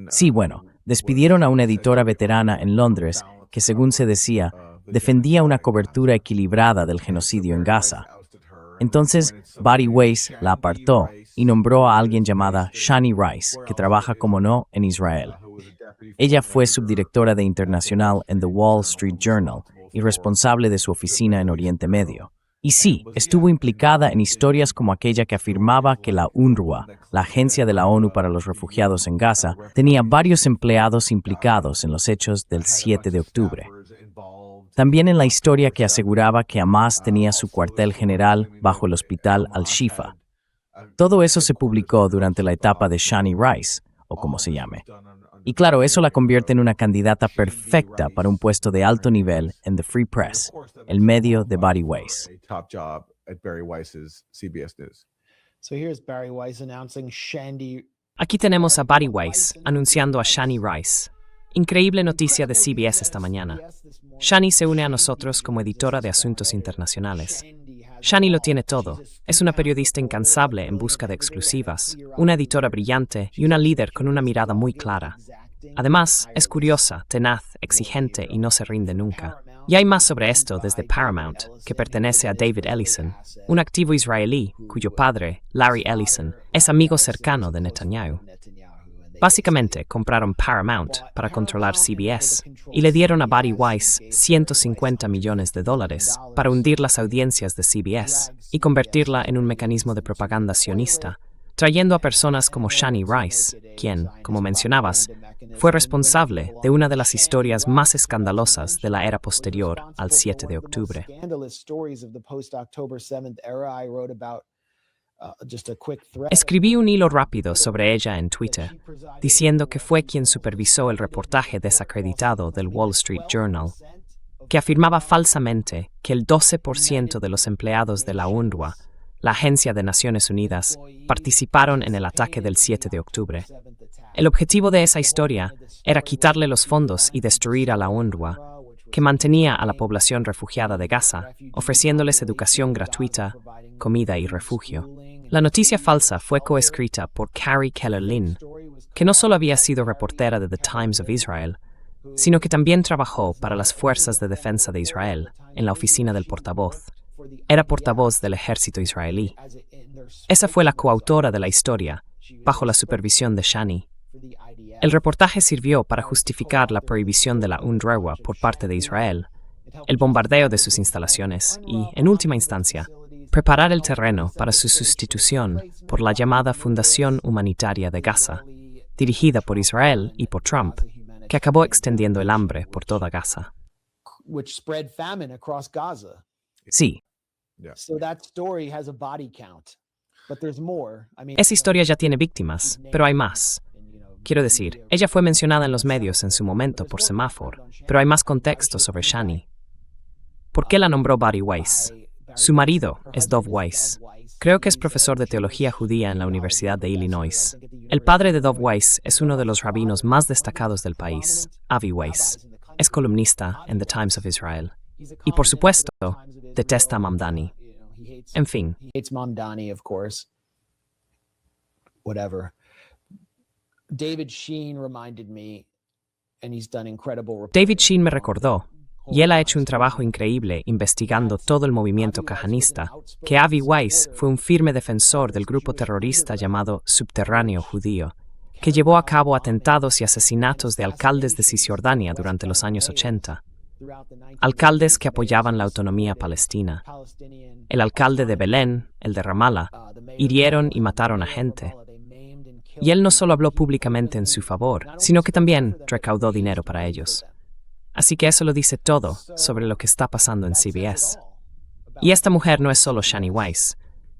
Sí, bueno, despidieron a una editora veterana en Londres que, según se decía, defendía una cobertura equilibrada del genocidio en Gaza. Entonces, Bari Weiss la apartó y nombró a alguien llamada Shani Rice, que trabaja como no en Israel. Ella fue subdirectora de internacional en The Wall Street Journal y responsable de su oficina en Oriente Medio. Y sí, estuvo implicada en historias como aquella que afirmaba que la UNRWA, la Agencia de la ONU para los Refugiados en Gaza, tenía varios empleados implicados en los hechos del 7 de octubre. También en la historia que aseguraba que Hamas tenía su cuartel general bajo el hospital Al-Shifa. Todo eso se publicó durante la etapa de Shani Rice, o como se llame. Y claro, eso la convierte en una candidata perfecta para un puesto de alto nivel en The Free Press, el medio de Bari Weiss. Aquí tenemos a Bari Weiss anunciando a Shani Rice. Increíble noticia de CBS esta mañana. Shani se une a nosotros como editora de asuntos internacionales. Shani lo tiene todo. Es una periodista incansable en busca de exclusivas, una editora brillante y una líder con una mirada muy clara. Además, es curiosa, tenaz, exigente y no se rinde nunca. Y hay más sobre esto desde Paramount, que pertenece a David Ellison, un activo israelí cuyo padre, Larry Ellison, es amigo cercano de Netanyahu. Básicamente, compraron Paramount para controlar CBS y le dieron a Bari Weiss $150 millones para hundir las audiencias de CBS y convertirla en un mecanismo de propaganda sionista, trayendo a personas como Shani Rice, quien, como mencionabas, fue responsable de una de las historias más escandalosas de la era posterior al 7 de octubre. Escribí un hilo rápido sobre ella en Twitter, diciendo que fue quien supervisó el reportaje desacreditado del Wall Street Journal, que afirmaba falsamente que el 12% de los empleados de la UNRWA, la Agencia de Naciones Unidas, participaron en el ataque del 7 de octubre. El objetivo de esa historia era quitarle los fondos y destruir a la UNRWA, que mantenía a la población refugiada de Gaza, ofreciéndoles educación gratuita, comida y refugio. La noticia falsa fue coescrita por Carrie Keller-Lynn, que no solo había sido reportera de The Times of Israel, sino que también trabajó para las Fuerzas de Defensa de Israel, en la oficina del portavoz. Era portavoz del ejército israelí. Esa fue la coautora de la historia, bajo la supervisión de Shani. El reportaje sirvió para justificar la prohibición de la UNRWA por parte de Israel, el bombardeo de sus instalaciones y, en última instancia, preparar el terreno para su sustitución por la llamada Fundación Humanitaria de Gaza, dirigida por Israel y por Trump, que acabó extendiendo el hambre por toda Gaza. Sí. Esa historia ya tiene víctimas, pero hay más. Quiero decir, ella fue mencionada en los medios en su momento por semáforo, pero hay más contexto sobre Shani. ¿Por qué la nombró Bari Weiss? Su marido es Dov Weiss. Creo que es profesor de teología judía en la Universidad de Illinois. El padre de Dov Weiss es uno de los rabinos más destacados del país, Avi Weiss. Es columnista en The Times of Israel. Y por supuesto, detesta a Mamdani. En fin. David Sheen me recordó, y él ha hecho un trabajo increíble investigando todo el movimiento kahanista, que Avi Weiss fue un firme defensor del grupo terrorista llamado Subterráneo Judío, que llevó a cabo atentados y asesinatos de alcaldes de Cisjordania durante los años 80. Alcaldes que apoyaban la autonomía palestina. El alcalde de Belén, el de Ramallah, hirieron y mataron a gente. Y él no solo habló públicamente en su favor, sino que también recaudó dinero para ellos. Así que eso lo dice todo sobre lo que está pasando en CBS. Y esta mujer no es solo Shani Weiss.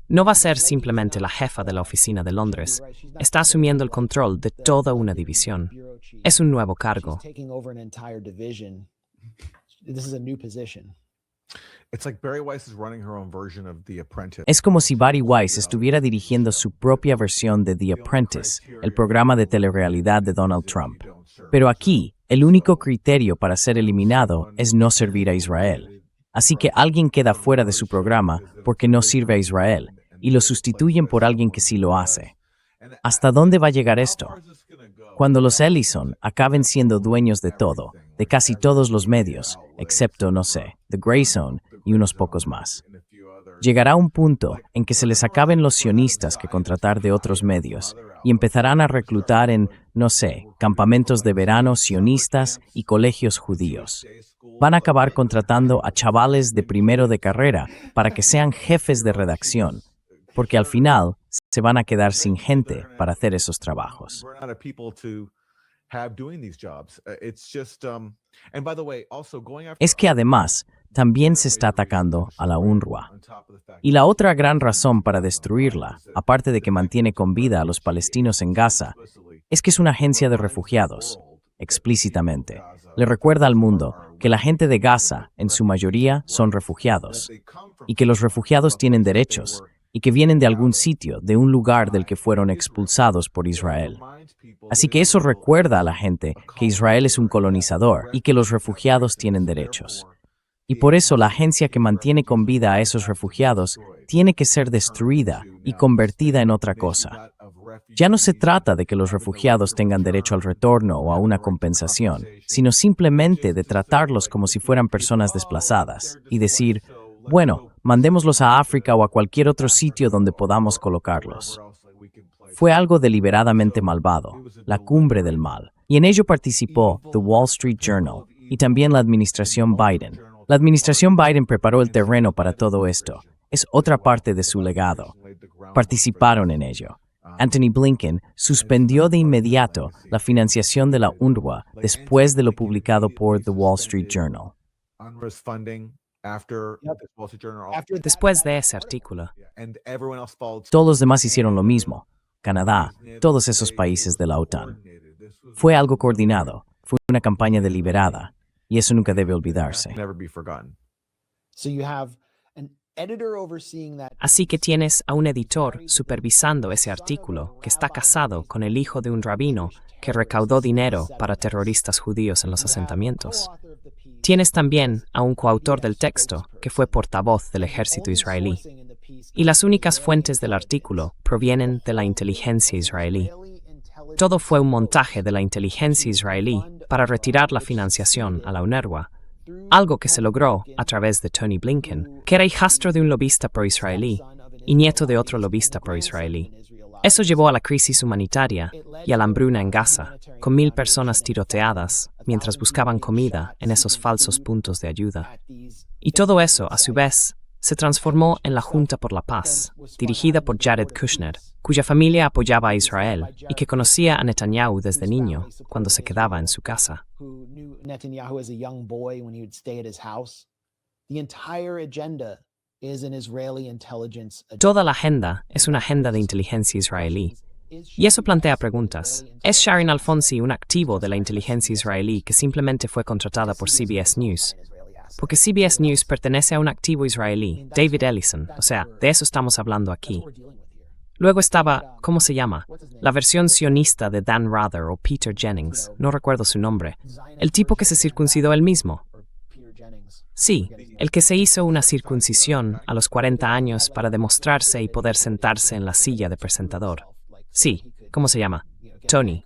No va a ser simplemente la jefa de la oficina de Londres. Está asumiendo el control de toda una división. Es un nuevo cargo. Es como si Bari Weiss estuviera dirigiendo su propia versión de The Apprentice, el programa de telerrealidad de Donald Trump. Pero aquí, el único criterio para ser eliminado es no servir a Israel. Así que alguien queda fuera de su programa porque no sirve a Israel, y lo sustituyen por alguien que sí lo hace. ¿Hasta dónde va a llegar esto? Cuando los Ellison acaben siendo dueños de todo, de casi todos los medios, excepto, no sé, The Grey Zone y unos pocos más. Llegará un punto en que se les acaben los sionistas que contratar de otros medios y empezarán a reclutar en, no sé, campamentos de verano sionistas y colegios judíos. Van a acabar contratando a chavales de primero de carrera para que sean jefes de redacción, porque al final se van a quedar sin gente para hacer esos trabajos. Es que además también se está atacando a la UNRWA. Y la otra gran razón para destruirla, aparte de que mantiene con vida a los palestinos en Gaza, es que es una agencia de refugiados, explícitamente. Le recuerda al mundo que la gente de Gaza, en su mayoría, son refugiados, y que los refugiados tienen derechos, y que vienen de algún sitio, de un lugar del que fueron expulsados por Israel. Así que eso recuerda a la gente que Israel es un colonizador y que los refugiados tienen derechos. Y por eso la agencia que mantiene con vida a esos refugiados tiene que ser destruida y convertida en otra cosa. Ya no se trata de que los refugiados tengan derecho al retorno o a una compensación, sino simplemente de tratarlos como si fueran personas desplazadas y decir, bueno, mandémoslos a África o a cualquier otro sitio donde podamos colocarlos. Fue algo deliberadamente malvado, la cumbre del mal, y en ello participó The Wall Street Journal y también la administración Biden. La administración Biden preparó el terreno para todo esto. Es otra parte de su legado. Participaron en ello. Anthony Blinken suspendió de inmediato la financiación de la UNRWA después de lo publicado por The Wall Street Journal. Después de ese artículo, Todos los demás hicieron lo mismo. Canadá, todos esos países de la OTAN. Fue algo coordinado, fue una campaña deliberada, y eso nunca debe olvidarse. así que tienes a un editor supervisando ese artículo que está casado con el hijo de un rabino que recaudó dinero para terroristas judíos en los asentamientos. Tienes también a un coautor del texto que fue portavoz del ejército israelí. Y las únicas fuentes del artículo provienen de la inteligencia israelí. Todo fue un montaje de la inteligencia israelí para retirar la financiación a la UNRWA, algo que se logró a través de Tony Blinken, que era hijastro de un lobista pro-israelí y nieto de otro lobista pro-israelí. Eso llevó a la crisis humanitaria y a la hambruna en Gaza, con 1,000 personas tiroteadas mientras buscaban comida en esos falsos puntos de ayuda. Y todo eso, a su vez, se transformó en la Junta por la Paz, dirigida por Jared Kushner, cuya familia apoyaba a Israel y que conocía a Netanyahu desde niño, cuando se quedaba en su casa. Toda la agenda es una agenda de inteligencia israelí. Y eso plantea preguntas. ¿Es Sharon Alfonsi un activo de la inteligencia israelí que simplemente fue contratada por CBS News? Porque CBS News pertenece a un activo israelí, David Ellison, o sea, de eso estamos hablando aquí. Luego estaba, ¿cómo se llama? La versión sionista de Dan Rather o Peter Jennings, no recuerdo su nombre. El tipo que se circuncidó él mismo. Sí, el que se hizo una circuncisión a los 40 años para demostrarse y poder sentarse en la silla de presentador. Sí, ¿cómo se llama? Tony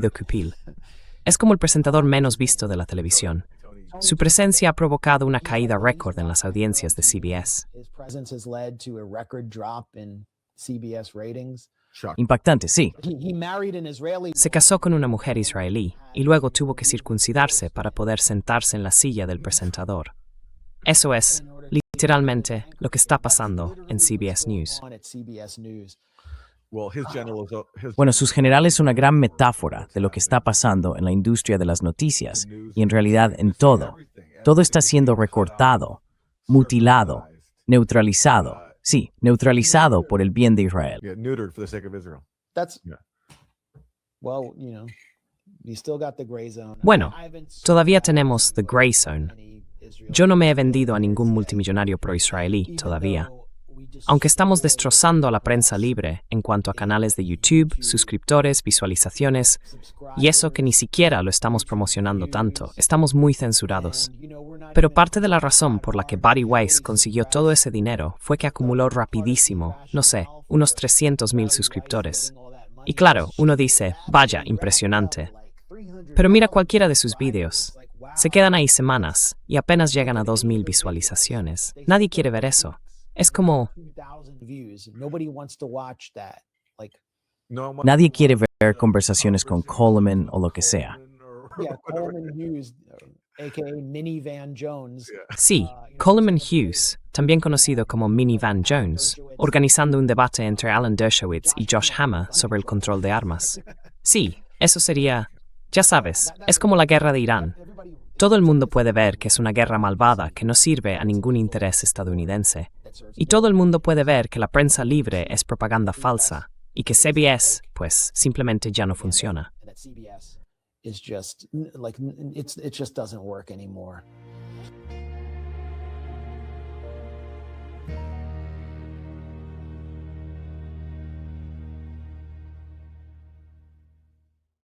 de Cupil. Es como el presentador menos visto de la televisión. Su presencia ha provocado una caída récord en las audiencias de CBS. Impactante, sí. Se casó con una mujer israelí y luego tuvo que circuncidarse para poder sentarse en la silla del presentador. Eso es, literalmente, lo que está pasando en CBS News. Bueno, sus generales son una gran metáfora de lo que está pasando en la industria de las noticias y en realidad en todo. Todo está siendo recortado, mutilado, neutralizado. Sí, neutralizado por el bien de Israel. Bueno, todavía tenemos The Grey Zone. Yo no me he vendido a ningún multimillonario pro-israelí todavía. Aunque estamos destrozando a la prensa libre en cuanto a canales de YouTube, suscriptores, visualizaciones, y eso que ni siquiera lo estamos promocionando tanto, estamos muy censurados. Pero parte de la razón por la que Bari Weiss consiguió todo ese dinero fue que acumuló rapidísimo, no sé, unos 300,000 suscriptores. Y claro, uno dice, vaya, impresionante. Pero mira cualquiera de sus vídeos. Se quedan ahí semanas y apenas llegan a 2,000 visualizaciones. Nadie quiere ver eso. Es como... Nadie quiere ver conversaciones con Coleman o lo que sea. Sí, Coleman Hughes, también conocido como Mini Van Jones, organizando un debate entre Alan Dershowitz y Josh Hammer sobre el control de armas. Sí, eso sería... Ya sabes, es como la guerra de Irán. Todo el mundo puede ver que es una guerra malvada que no sirve a ningún interés estadounidense. Y todo el mundo puede ver que la prensa libre es propaganda falsa y que CBS, pues, simplemente ya no funciona.